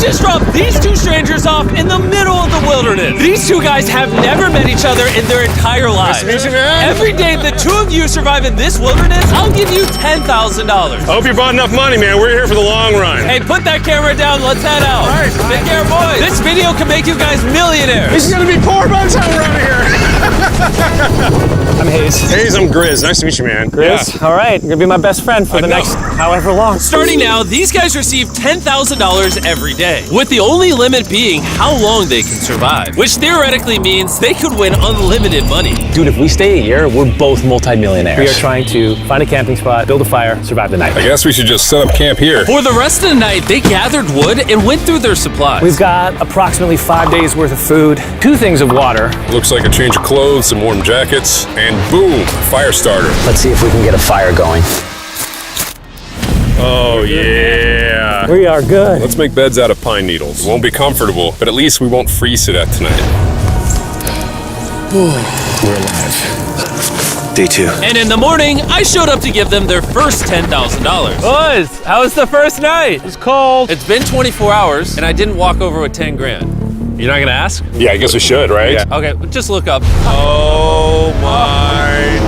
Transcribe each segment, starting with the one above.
just dropped these two strangers off in the middle of the wilderness. These two guys have never met each other in their entire lives. Nice to meet you, man. Every day the two of you survive in this wilderness, I'll give you $10,000. I hope you brought enough money, man. We're here for the long run. Hey, put that camera down. Let's head out. All right. Take care, boys. This video can make you guys millionaires. He's gonna be poor by the time we're out of here. I'm Hayes. Hayes, I'm Grizz. Nice to meet you, man. Grizz? Yeah. All right, you're gonna be my best friend for the next however long. Starting now, these guys receive $10,000 every day, with the only limit being how long they can survive, which theoretically means they could win unlimited money. Dude, if we stay a year, we're both multimillionaires. We are trying to find a camping spot, build a fire, survive the night. I guess we should just set up camp here. For the rest of the night, they gathered wood and went through their supplies. We've got approximately 5 days worth of food, 2 things of water. Looks like a change of clothes, some warm jackets, and boom, fire starter. Let's see if we can get a fire going. Oh, yeah. We are good. Let's make beds out of pine needles. Won't be comfortable, but at least we won't freeze to death tonight. We're alive. Day 2. And in the morning, I showed up to give them their first $10,000. Boys, how was the first night? It's cold. It's been 24 hours, and I didn't walk over with 10 grand. You're not gonna ask? Yeah, I guess we should, right? Yeah. Okay, just look up. Oh, my.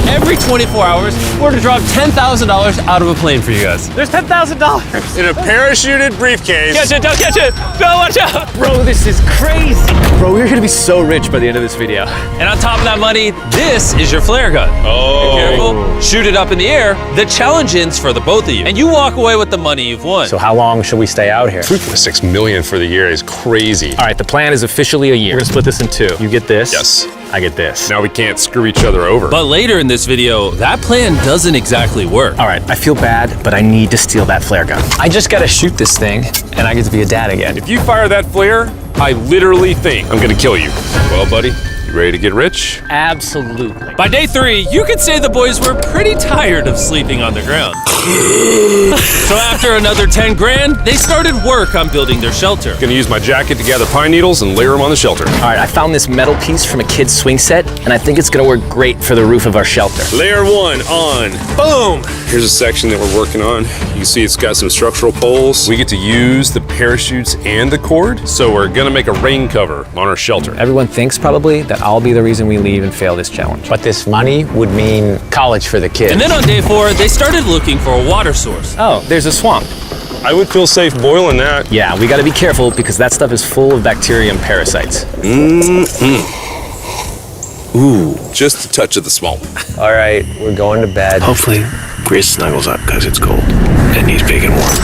Every 24 hours, we're to drop $10,000 out of a plane for you guys. There's $10,000. In a parachuted briefcase. Catch it, don't catch it. No, watch out. Bro, this is crazy. Bro, we're gonna be so rich by the end of this video. And on top of that money, this is your flare gun. Oh. Careful, shoot it up in the air. The challenge ends for the both of you. And you walk away with the money you've won. So how long should we stay out here? $3.6 million for the year is crazy. All right, the plan is officially a year. We're gonna split this in 2. You get this. Yes. I get this. Now we can't screw each other over. But later in this video, that plan doesn't exactly work. All right, I feel bad, but I need to steal that flare gun. I just gotta shoot this thing, and I get to be a dad again. If you fire that flare, I literally think I'm gonna kill you. Well, buddy, you ready to get rich? Absolutely. By day 3, you could say the boys were pretty tired of sleeping on the ground. So after another 10 grand, they started work on building their shelter. Gonna use my jacket to gather pine needles and layer them on the shelter. All right, I found this metal piece from a kid's swing set, and I think it's gonna work great for the roof of our shelter. Layer 1 on. Boom! Here's a section that we're working on. You can see it's got some structural poles. We get to use the parachutes and the cord, so we're gonna make a rain cover on our shelter. Everyone thinks probably that I'll be the reason we leave and fail this challenge. But this money would mean college for the kids. And then on day 4, they started looking for a water source. Oh, there's a swamp. I would feel safe boiling that. Yeah, we gotta be careful because that stuff is full of bacteria and parasites. Ooh, just a touch of the swamp. All right, we're going to bed. Hopefully, Grizz snuggles up because it's cold and he's big and warm.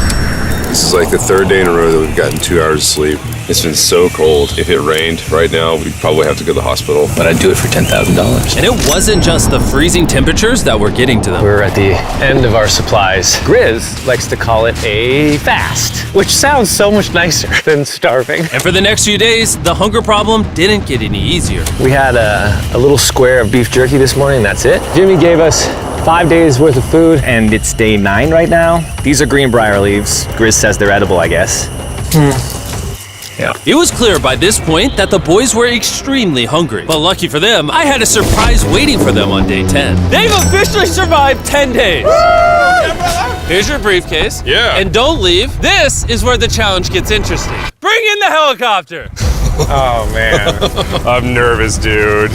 This is like the 3rd day in a row that we've gotten 2 hours of sleep. It's been so cold. If it rained right now, we'd probably have to go to the hospital. But I'd do it for $10,000. And it wasn't just the freezing temperatures that were getting to them. We're at the end of our supplies. Grizz likes to call it a fast, which sounds so much nicer than starving. And for the next few days, the hunger problem didn't get any easier. We had a little square of beef jerky this morning, that's it. Jimmy gave us 5 days worth of food, and it's day 9 right now. These are greenbrier leaves. Grizz says they're edible, I guess. Yeah. It was clear by this point that the boys were extremely hungry. But lucky for them, I had a surprise waiting for them on day 10. They've officially survived 10 days. Here's your briefcase. Yeah. And don't leave. This is where the challenge gets interesting. Bring in the helicopter. Oh, man. I'm nervous, dude.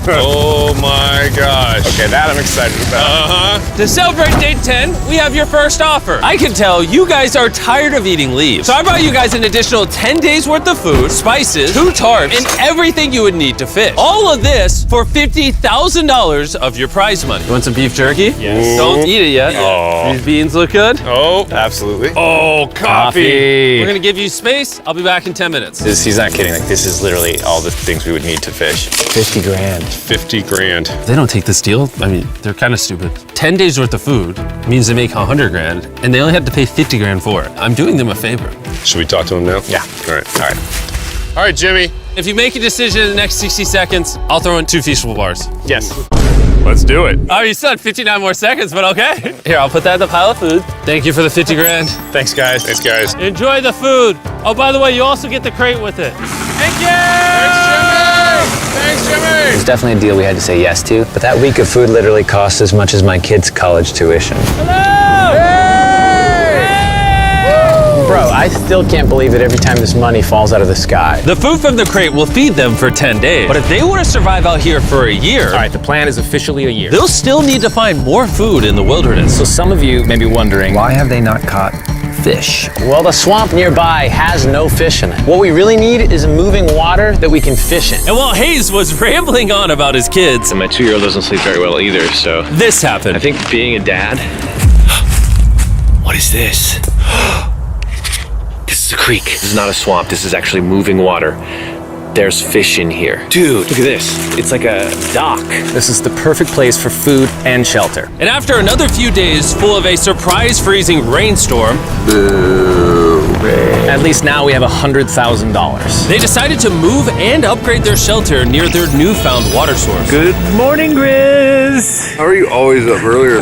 Oh, my gosh. Okay, that I'm excited about. To celebrate day 10, we have your first offer. I can tell you guys are tired of eating leaves. So I brought you guys an additional 10 days worth of food, spices, 2 tarps, and everything you would need to fish. All of this for $50,000 of your prize money. You want some beef jerky? Yes. Don't eat it yet. Oh. These beans look good. Oh, absolutely. Oh, coffee. We're gonna give you space. I'll be back in 10 minutes. He's not kidding. Like, this is literally all the things we would need to fish. 50 grand. 50 grand. They don't take this deal. I mean, they're kind of stupid. 10 days worth of food means they make 100 grand, and they only had to pay 50 grand for it. I'm doing them a favor. Should we talk to him now? Yeah. All right. All right, Jimmy. If you make a decision in the next 60 seconds, I'll throw in 2 Feastable bars. Yes. Let's do it. Oh, you said 59 more seconds, but okay. Here, I'll put that in the pile of food. Thank you for the 50 grand. Thanks, guys. Thanks, guys. Enjoy the food. Oh, by the way, you also get the crate with it. Thank you! Thanks, Jimmy. It was definitely a deal we had to say yes to, but that week of food literally cost as much as my kids' college tuition. Hello! I still can't believe it every time this money falls out of the sky. The food from the crate will feed them for 10 days. But if they want to survive out here for a year, All right, the plan is officially a year. they'll still need to find more food in the wilderness. So some of you may be wondering, why have they not caught fish? Well, the swamp nearby has no fish in it. What we really need is a moving water that we can fish in. And while Hayes was rambling on about his kids, And my 2-year-old doesn't sleep very well either, so this happened. I think being a dad. What is this? This is a creek. This is not a swamp. This is actually moving water. There's fish in here. Dude, look at this. It's like a dock. This is the perfect place for food and shelter. And after another few days full of a surprise freezing rainstorm, At least now we have $100,000. they decided to move and upgrade their shelter near their newfound water source. Good morning, Grizz. How are you always up earlier?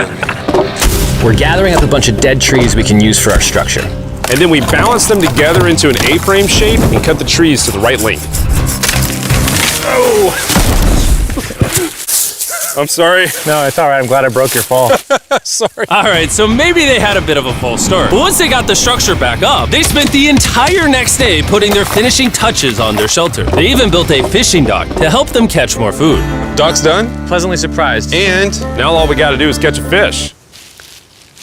We're gathering up a bunch of dead trees we can use for our structure. And then we balance them together into an A-frame shape and cut the trees to the right length. Oh! I'm sorry. No, it's all right. I'm glad I broke your fall. Sorry. All right, so maybe they had a bit of a false start. But once they got the structure back up, they spent the entire next day putting their finishing touches on their shelter. They even built a fishing dock to help them catch more food. Dock's done, Pleasantly surprised. and now all we gotta do is catch a fish.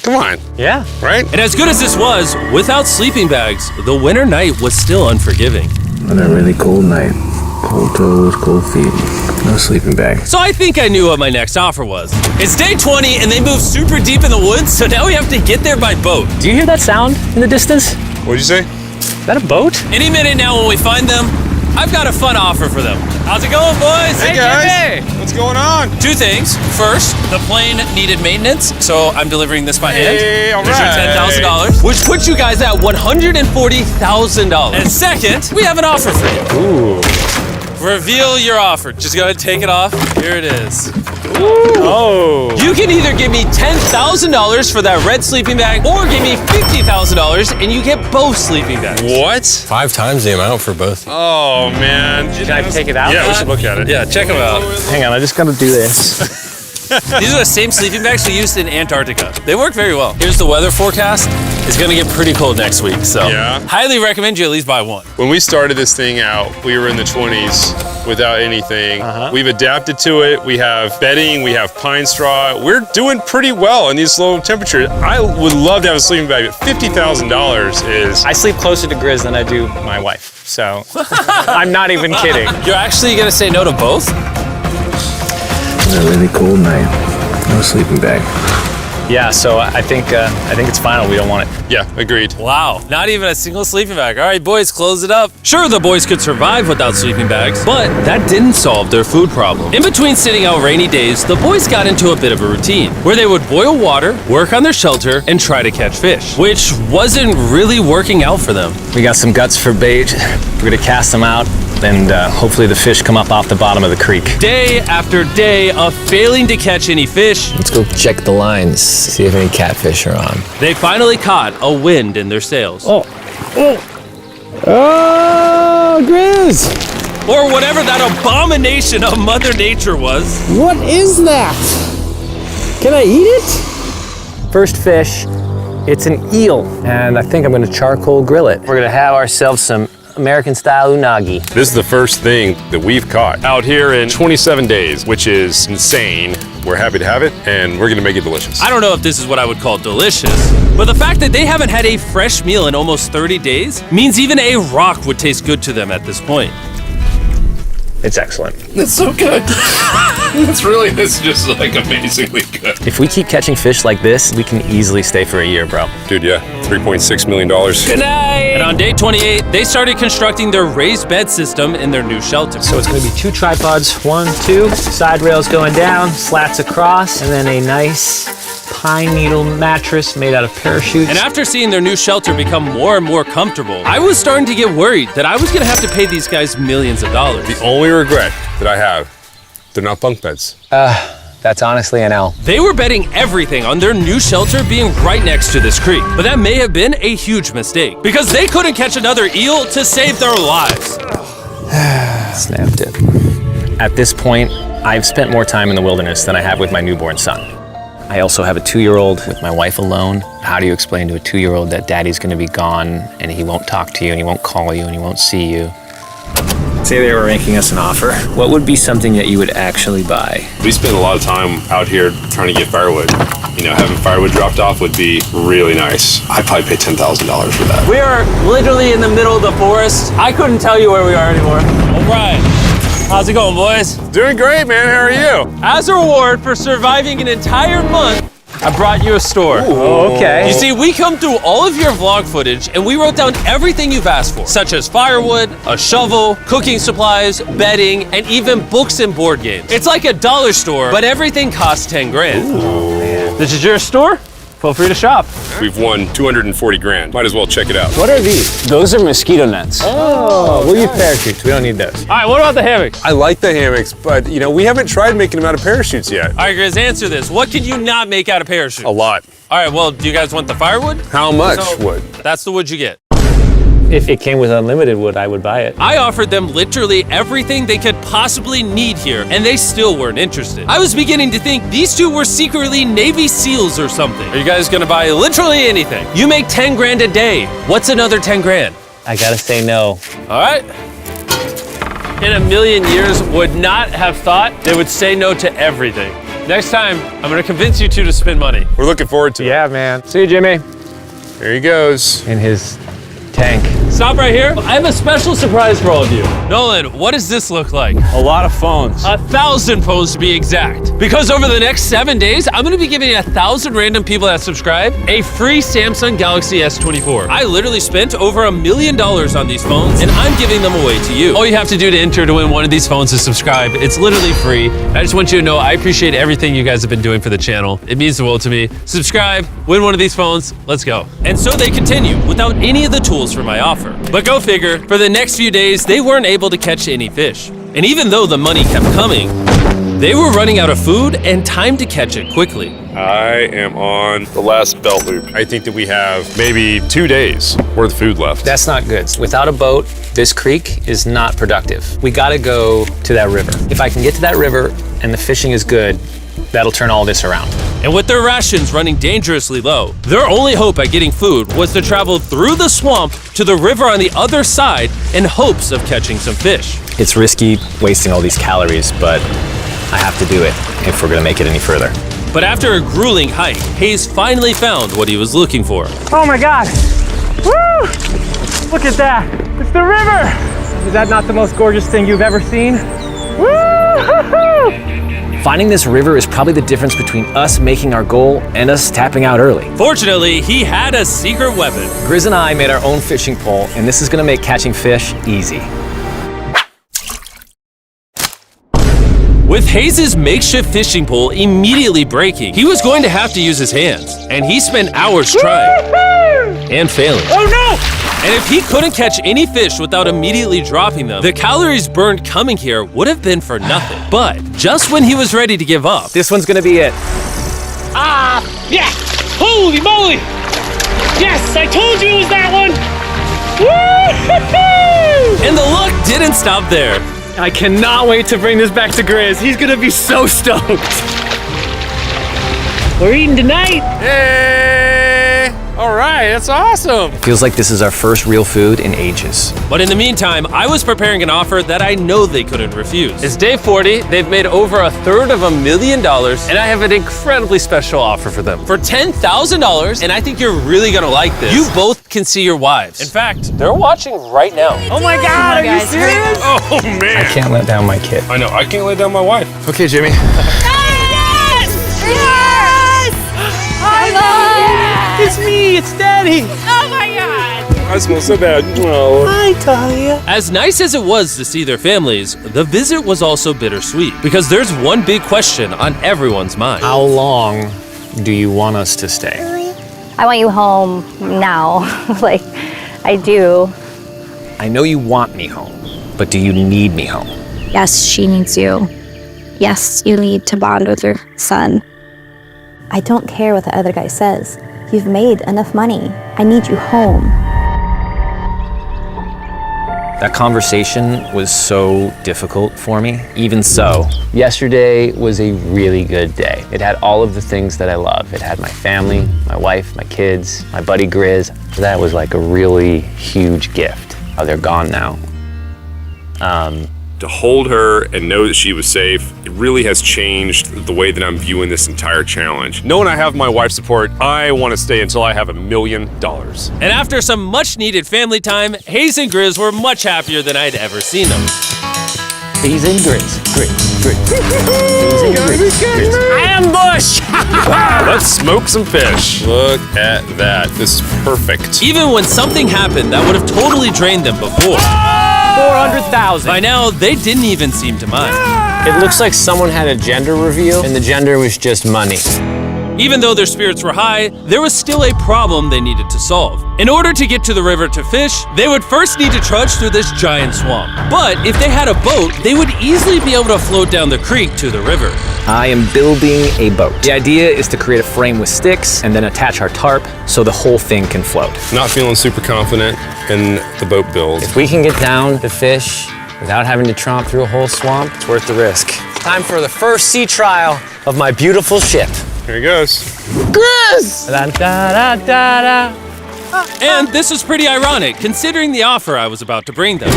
Come on, Yeah. right? And as good as this was, without sleeping bags, the winter night was still unforgiving. On a really cold night. Cold toes, cold feet. No sleeping bag. So I think I knew what my next offer was. It's day 20 and they moved super deep in the woods, so now we have to get there by boat. Do you hear that sound in the distance? What'd you say? Is that a boat? Any minute now when we find them, I've got a fun offer for them. How's it going, boys? Hey guys, what's going on? Two things. First, the plane needed maintenance, so I'm delivering this by hand. Hey, all There's your right. $10,000, which puts you guys at $140,000. And second, we have an offer for you. Ooh. Reveal your offer. Just go ahead and take it off. Here it is. Oh. You can either give me $10,000 for that red sleeping bag, or give me $50,000 and you get both sleeping bags. What? 5 times the amount for both. Oh man. Can I take it out? Yeah, we should look at it. Yeah, check them out. Hang on, I just gotta do this. These are the same sleeping bags we used in Antarctica. They work very well. Here's the weather forecast. It's gonna get pretty cold next week, so Yeah. highly recommend you at least buy one. When we started this thing out, we were in the 20s without anything. We've adapted to it. We have bedding, we have pine straw. We're doing pretty well in these low temperatures. I would love to have a sleeping bag, but $50,000 is. I sleep closer to Grizz than I do my wife, so I'm not even kidding. You're actually gonna say no to both? On a really cold night. No sleeping bag. Yeah, so I think it's final. We don't want it. Yeah, agreed. Wow, not even a single sleeping bag. All right, boys, close it up. Sure, the boys could survive without sleeping bags, but that didn't solve their food problem. In between sitting out rainy days, the boys got into a bit of a routine where they would boil water, work on their shelter, and try to catch fish, which wasn't really working out for them. We got some guts for bait. We're gonna cast them out, and hopefully the fish come up off the bottom of the creek. Day after day of failing to catch any fish, Let's go check the lines, see if any catfish are on. they finally caught a wind in their sails. Oh, Grizz! Or whatever that abomination of Mother Nature was. What is that? Can I eat it? First fish, it's an eel, and I think I'm gonna charcoal grill it. We're gonna have ourselves some American-style unagi. This is the first thing that we've caught out here in 27 days, which is insane. We're happy to have it, and we're gonna make it delicious. I don't know if this is what I would call delicious, but the fact that they haven't had a fresh meal in almost 30 days means even a rock would taste good to them at this point. It's excellent. It's so good. It's just like amazingly good. If we keep catching fish like this, we can easily stay for a year, bro. Dude, yeah, $3.6 million. Good night! And on day 28, they started constructing their raised bed system in their new shelter. So it's gonna be 2 tripods, 1, 2, side rails going down, slats across, and then a nice pine needle mattress made out of parachutes. And after seeing their new shelter become more and more comfortable, I was starting to get worried that I was gonna have to pay these guys millions of dollars. The only regret that I have, they're not bunk beds. That's honestly an L. They were betting everything on their new shelter being right next to this creek, but that may have been a huge mistake because they couldn't catch another eel to save their lives. Snapped it. At this point, I've spent more time in the wilderness than I have with my newborn son. I also have a 2-year-old with my wife alone. How do you explain to a 2-year-old that daddy's gonna be gone and he won't talk to you and he won't call you and he won't see you? Say they were making us an offer. What would be something that you would actually buy? We spend a lot of time out here trying to get firewood. You know, having firewood dropped off would be really nice. I'd probably pay $10,000 for that. We are literally in the middle of the forest. I couldn't tell you where we are anymore. All right. How's it going, boys? Doing great, man. How are you? As a reward for surviving an entire month, I brought you a store. Oh, okay. You see, we come through all of your vlog footage and we wrote down everything you've asked for, such as firewood, a shovel, cooking supplies, bedding, and even books and board games. It's like a dollar store, but everything costs 10 grand. Oh, man. This is your store? Feel free to shop. We've won 240 grand. Might as well check it out. What are these? Those are mosquito nets. Oh, we'll use parachutes. We don't need those. All right, what about the hammocks? I like the hammocks, but you know, we haven't tried making them out of parachutes yet. All right, Grizz, answer this. What can you not make out of parachutes? A lot. All right, well, do you guys want the firewood? How much wood? That's the wood you get. If it came with unlimited wood, I would buy it. I offered them literally everything they could possibly need here, and they still weren't interested. I was beginning to think these two were secretly Navy SEALs or something. Are you guys gonna buy literally anything? You make 10 grand a day. What's another 10 grand? I gotta say no. All right. In a million years, would not have thought they would say no to everything. Next time, I'm gonna convince you two to spend money. We're looking forward to it. Yeah, man. See you, Jimmy. Here he goes. In his tank. Stop right here. I have a special surprise for all of you. Nolan, what does this look like? A lot of phones. 1,000 phones to be exact. Because over the next 7 days, I'm gonna be giving 1,000 random people that subscribe a free Samsung Galaxy S24. I literally spent over $1 million on these phones, and I'm giving them away to you. All you have to do to enter to win one of these phones is subscribe. It's literally free. I just want you to know I appreciate everything you guys have been doing for the channel. It means the world to me. Subscribe, win one of these phones, let's go. And so they continue without any of the tools for my offer. But go figure, for the next few days, they weren't able to catch any fish. And even though the money kept coming, they were running out of food and time to catch it quickly. I am on the last belt loop. I think that we have maybe 2 days worth of food left. That's not good. Without a boat, this creek is not productive. We gotta go to that river. If I can get to that river and the fishing is good, that'll turn all this around. And with their rations running dangerously low, their only hope at getting food was to travel through the swamp to the river on the other side in hopes of catching some fish. It's risky wasting all these calories, but I have to do it if we're gonna make it any further. But after a grueling hike, Hayes finally found what he was looking for. Oh my God. Woo! Look at that. It's the river. Is that not the most gorgeous thing you've ever seen? Woo! Finding this river is probably the difference between us making our goal and us tapping out early. Fortunately, he had a secret weapon. Grizz and I made our own fishing pole, and this is gonna make catching fish easy. With Hayes' makeshift fishing pole immediately breaking, he was going to have to use his hands, and he spent hours trying and failing. Oh no! And if he couldn't catch any fish without immediately dropping them, the calories burned coming here would have been for nothing. But just when he was ready to give up, This one's gonna be it. Yeah! Holy moly! Yes, I told you it was that one! Woo! and the luck didn't stop there. I cannot wait to bring this back to Grizz. He's gonna be so stoked. We're eating tonight. Hey! All right, that's awesome. Feels like this is our first real food in ages. But in the meantime, I was preparing an offer that I know they couldn't refuse. It's day 40, they've made over $250,000, and I have an incredibly special offer for them. For $10,000, and I think you're really gonna like this, you both can see your wives. In fact, they're watching right now. Oh my God, are you serious? Oh man. Can't let down my kid. I know, I can't let down my wife. Okay, Jimmy. It's me, it's Daddy. Oh my God! I smell so bad. Oh. Hi, Talia. As nice as it was to see their families, the visit was also bittersweet, because there's one big question on everyone's mind. How long do you want us to stay? I want you home now. Like, I do. I know you want me home, but do you need me home? Yes, she needs you. Yes, you need to bond with your son. I don't care what the other guy says. You've made enough money. I need you home. That conversation was so difficult for me. Even so, yesterday was a really good day. It had all of the things that I love. It had my family, my wife, my kids, my buddy Grizz. That was like a really huge gift. Oh, they're gone now. To hold her and know that she was safe, it really has changed the way that I'm viewing this entire challenge. Knowing I have my wife's support, I want to stay until I have $1 million. And after some much needed family time, Hayes and Grizz were much happier than I'd ever seen them. Hayes and Grizz. Hayes and Grizz. Ambush! Let's smoke some fish. Look at that. This is perfect. Even when something happened that would have totally drained them before, 400,000. by now they didn't even seem to mind. It looks like someone had a gender reveal, and the gender was just money. Even though their spirits were high, there was still a problem they needed to solve. In order to get to the river to fish, they would first need to trudge through this giant swamp. But if they had a boat, they would easily be able to float down the creek to the river. I am building a boat. The idea is to create a frame with sticks and then attach our tarp so the whole thing can float. Not feeling super confident in the boat build. If we can get down to fish without having to tromp through a whole swamp, it's worth the risk. Time for the first sea trial of my beautiful ship. Here he goes. Grizz! Da, da, da, da, da. And this was pretty ironic, considering the offer I was about to bring them.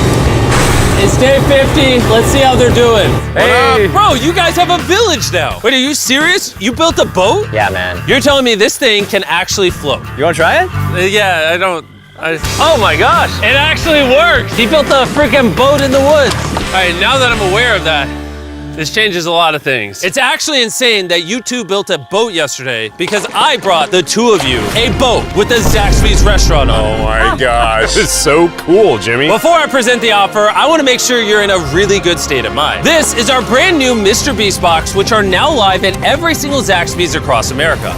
It's day 50. Let's see how they're doing. Hey! Bro, you guys have a village now. Wait, are you serious? You built a boat? Yeah, man. You're telling me this thing can actually float? You wanna try it? Yeah, I don't. Oh my gosh, it actually works. He built a freaking boat in the woods. All right, now that I'm aware of that, this changes a lot of things. It's actually insane that you two built a boat yesterday because I brought the two of you a boat with the Zaxby's restaurant on it. Oh my gosh. It's so cool, Jimmy. Before I present the offer, I want to make sure you're in a really good state of mind. This is our brand new Mr. Beast box, which are now live at every single Zaxby's across America.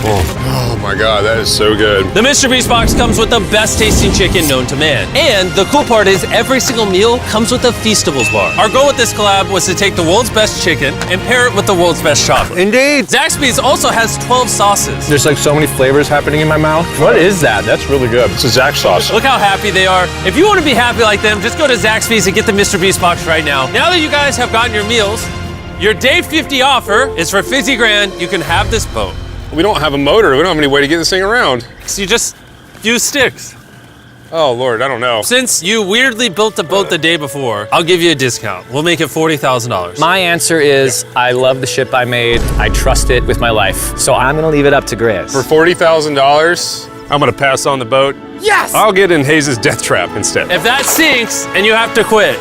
Oh my God, that is so good. The Mr. Beast box comes with the best tasting chicken known to man. And the cool part is every single meal comes with a Feastables bar. Our goal with this collab was to take the world's best chicken and pair it with the world's best chocolate. Indeed. Zaxby's also has 12 sauces. There's like so many flavors happening in my mouth. What is that? That's really good. It's a Zax sauce. Look how happy they are. If you want to be happy like them, just go to Zaxby's and get the Mr. Beast box right now. Now that you guys have gotten your meals, your day 50 offer is for $50 grand. You can have this boat. We don't have a motor. We don't have any way to get this thing around. So you just use sticks. Oh Lord, I don't know. Since you weirdly built the boat the day before, I'll give you a discount. We'll make it $40,000. My answer is I love the ship I made. I trust it with my life. So I'm gonna leave it up to Grizz. For $40,000, I'm gonna pass on the boat. Yes! I'll get in Hayes' death trap instead. If that sinks and you have to quit,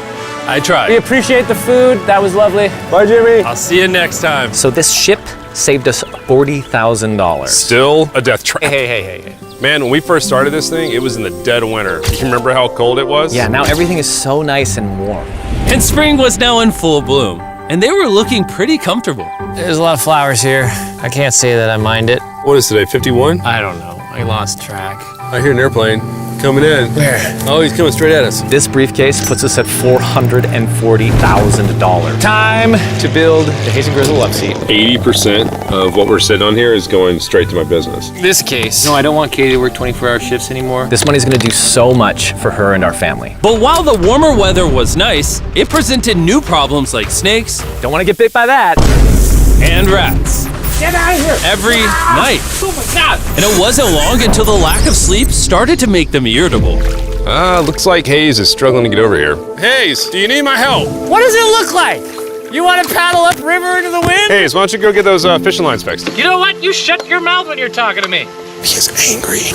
I We tried. appreciate the food. That was lovely. Bye, Jimmy. I'll see you next time. So this ship saved us $40,000. Still a death trap. Hey. Man, when we first started this thing, it was in the dead of winter. You remember how cold it was? Yeah, now everything is so nice and warm. And spring was now in full bloom, and they were looking pretty comfortable. There's a lot of flowers here. I can't say that I mind it. What is today, 51? I don't know. I lost track. I hear an airplane coming in. Where? Oh, he's coming straight at us. This briefcase puts us at $440,000. Time to build the Hayes and Grizzle love seat. 80% of what we're sitting on here is going straight to my business. This case. No, I don't want Katie to work 24-hour shifts anymore. This money's gonna do so much for her and our family. But while the warmer weather was nice, it presented new problems like snakes Don't wanna get bit by that. and rats. Get out of here! Every night. Oh my God! And it wasn't long until the lack of sleep started to make them irritable. Looks like Hayes is struggling to get over here. Hayes, do you need my help? What does it look like? You want to paddle upriver into the wind? Hayes, why don't you go get those fishing lines fixed? You know what? You shut your mouth when you're talking to me. He is angry.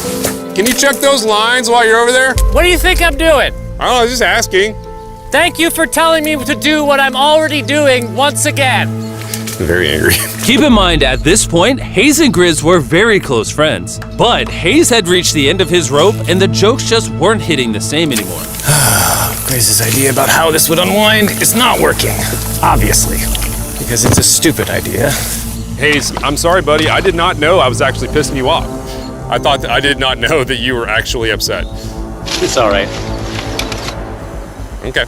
Can you check those lines while you're over there? What do you think I'm doing? I don't know, just asking. Thank you for telling me to do what I'm already doing once again. Very angry. Keep in mind, at this point, Hayes and Grizz were very close friends. But Hayes had reached the end of his rope, and the jokes just weren't hitting the same anymore. Griz's idea about how this would unwind is not working. Obviously. Because it's a stupid idea. Hayes, I'm sorry, buddy. I did not know I was actually pissing you off. I did not know that you were actually upset. It's all right. Okay.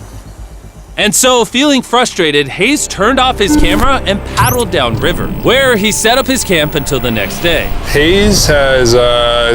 And so, feeling frustrated, Hayes turned off his camera and paddled downriver, where he set up his camp until the next day. Hayes has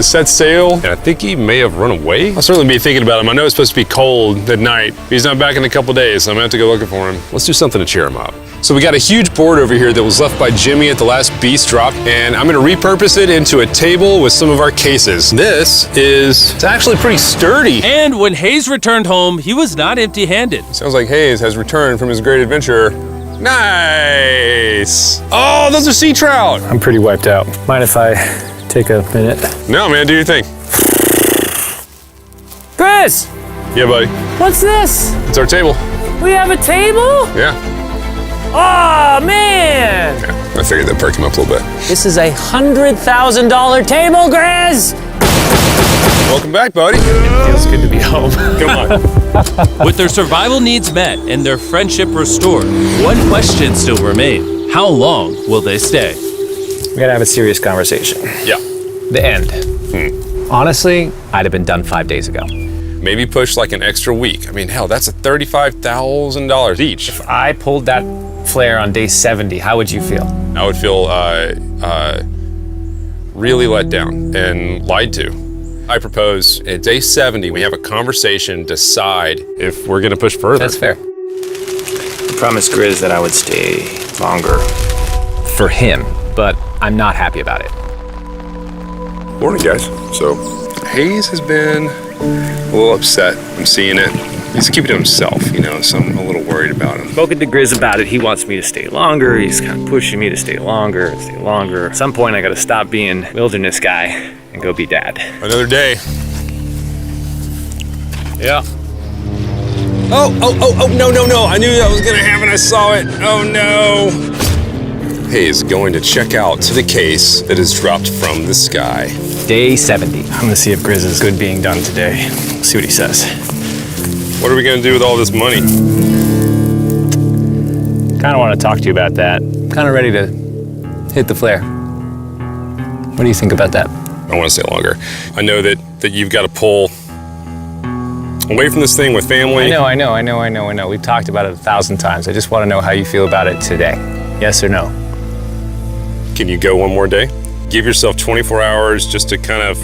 set sail, and I think he may have run away. I'll certainly be thinking about him. I know it's supposed to be cold at night. He's not back in a couple days, so I'm gonna have to go looking for him. Let's do something to cheer him up. So we got a huge board over here that was left by Jimmy at the last beast drop, and I'm gonna repurpose it into a table with some of our cases. It's actually pretty sturdy. And when Hayes returned home, he was not empty-handed. Sounds like Hayes has returned from his great adventure. Nice! Oh, those are sea trout! I'm pretty wiped out. Mind if I take a minute? No, man, do your thing. Chris, Yeah, buddy. what's this? It's our table. We have a table? Yeah. Oh, man! I figured that'd perk him up a little bit. This is a $100,000 table, Grizz! Welcome back, buddy. Feels good to be home. Come on. With their survival needs met and their friendship restored, one question still remained. How long will they stay? We gotta have a serious conversation. Yeah. The end. Honestly, I'd have been done 5 days ago. Maybe push like an extra week. I mean, hell, that's $35,000 each. If I pulled that flare on day 70, how would you feel? I would feel really let down and lied to. I propose at day 70, we have a conversation, decide if we're gonna push further. That's fair. I promised Grizz that I would stay longer. For him, but I'm not happy about it. Morning, guys. So, Hayes has been a little upset. I'm seeing it. He's keeping to himself, you know, so I'm a little worried about him. Spoken to Grizz about it. He wants me to stay longer. He's kind of pushing me to stay longer. At some point, I gotta stop being wilderness guy and go be dad. Another day. Yeah. Oh, no. I knew that was gonna happen. I saw it. Oh, no. Hayes going to check out to the case that is dropped from the sky. Day 70. I'm gonna see if Grizz is good being done today. See what he says. What are we gonna do with all this money? Kinda wanna talk to you about that. Kinda ready to hit the flare. What do you think about that? I want to stay longer. I know that you've got to pull away from this thing with family. I know. We've talked about it 1,000 times. I just wanna know how you feel about it today. Yes or no? Can you go one more day? Give yourself 24 hours just to kind of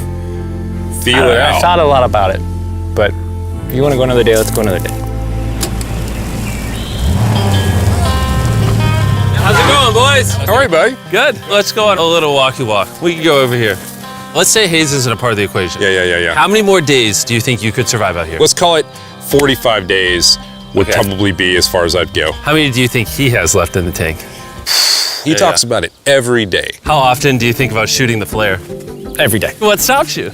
feel it out. I thought a lot about it, but if you wanna go another day, let's go another day. How's it going, boys? All right, buddy. Good. Let's go on a little walkie walk. We can go over here. Let's say Hayes isn't a part of the equation. Yeah. How many more days do you think you could survive out here? Let's call it 45 days would probably be as far as I'd go. How many do you think he has left in the tank? He talks about it every day. How often do you think about shooting the flare? Every day. What stops you?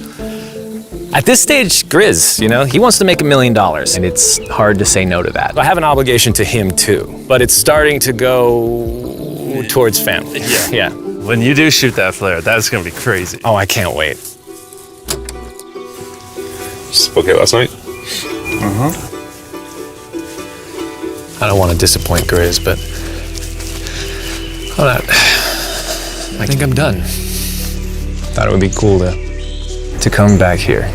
At this stage, Grizz, you know, he wants to make $1 million, and it's hard to say no to that. I have an obligation to him too, but it's starting to go towards family. Yeah. When you do shoot that flare, that's gonna be crazy. Oh, I can't wait. Just okay last night? I don't want to disappoint Grizz, but I think I'm done. Thought it would be cool to come back here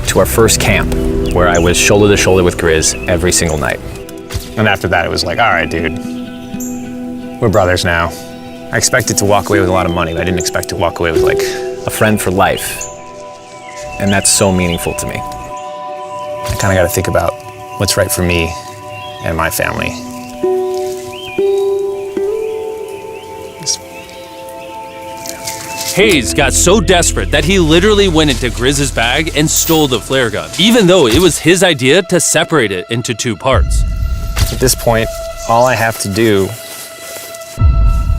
to our first camp where I was shoulder to shoulder with Grizz every single night. And after that, it was like, all right, dude, we're brothers now. I expected to walk away with a lot of money, but I didn't expect to walk away with like a friend for life. And that's so meaningful to me. I kind of got to think about what's right for me and my family. Hayes got so desperate that he literally went into Grizz's bag and stole the flare gun, even though it was his idea to separate it into 2 parts. At this point, all I have to do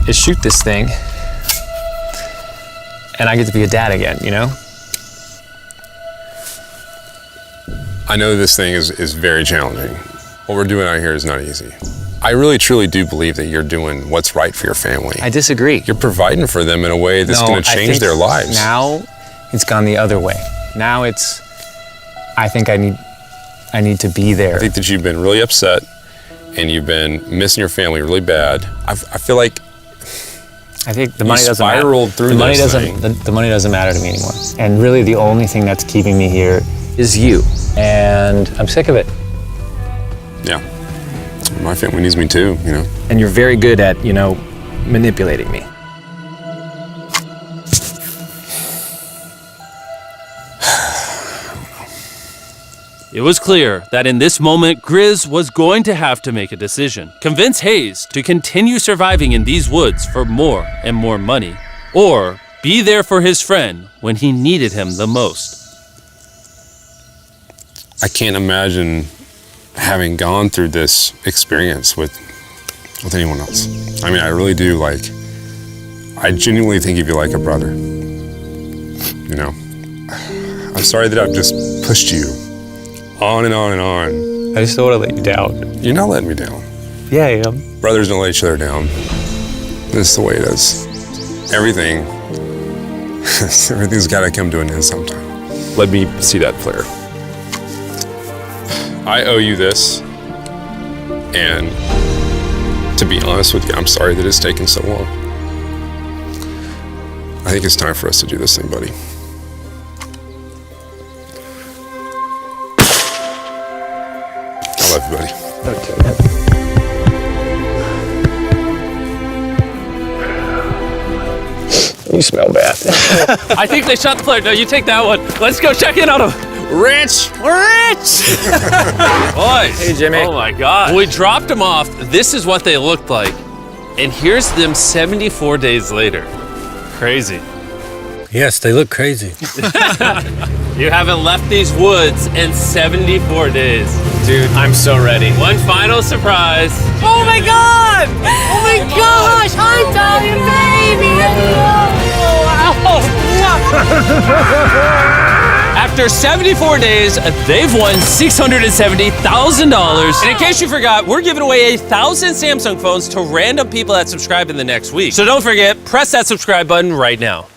is shoot this thing, and I get to be a dad again, you know? I know this thing is very challenging. What we're doing out here is not easy. I really truly do believe that you're doing what's right for your family. I disagree. You're providing for them in a way that's going to change their lives. Now it's gone the other way. Now it's, I think I need to be there. I think that you've been really upset and you've been missing your family really bad. I feel like I think the money doesn't matter. spiraled through the money this doesn't thing. the money doesn't matter to me anymore. And really the only thing that's keeping me here is you. And I'm sick of it. Yeah. my family needs me too, you know. And you're very good at, manipulating me. It was clear that in this moment, Grizz was going to have to make a decision. Convince Hayes to continue surviving in these woods for more and more money, or be there for his friend when he needed him the most. I can't imagine having gone through this experience with anyone else. I mean, I really do, I genuinely think of you like a brother. You know, I'm sorry that I've just pushed you on and on and on. I just don't want to let you down. You're not letting me down. Yeah, I am. Brothers don't let each other down. This is the way it is. Everything's got to come to an end sometime. Let me see that flare. I owe you this, and to be honest with you, I'm sorry that it's taken so long. I think it's time for us to do this thing, buddy. I love you, buddy. Okay. You smell bad. I think they shot the flare. No, you take that one. Let's go check in on him. Rich! Boys. Hey, Jimmy. Oh my God. When we dropped them off, this is what they looked like. And here's them 74 days later. Crazy. Yes, they look crazy. You haven't left these woods in 74 days. Dude, I'm so ready. One final surprise. Oh my God! Oh my gosh! Hi, Dolly, baby! After 74 days, they've won $670,000. And in case you forgot, we're giving away 1,000 Samsung phones to random people that subscribe in the next week. So don't forget, press that subscribe button right now.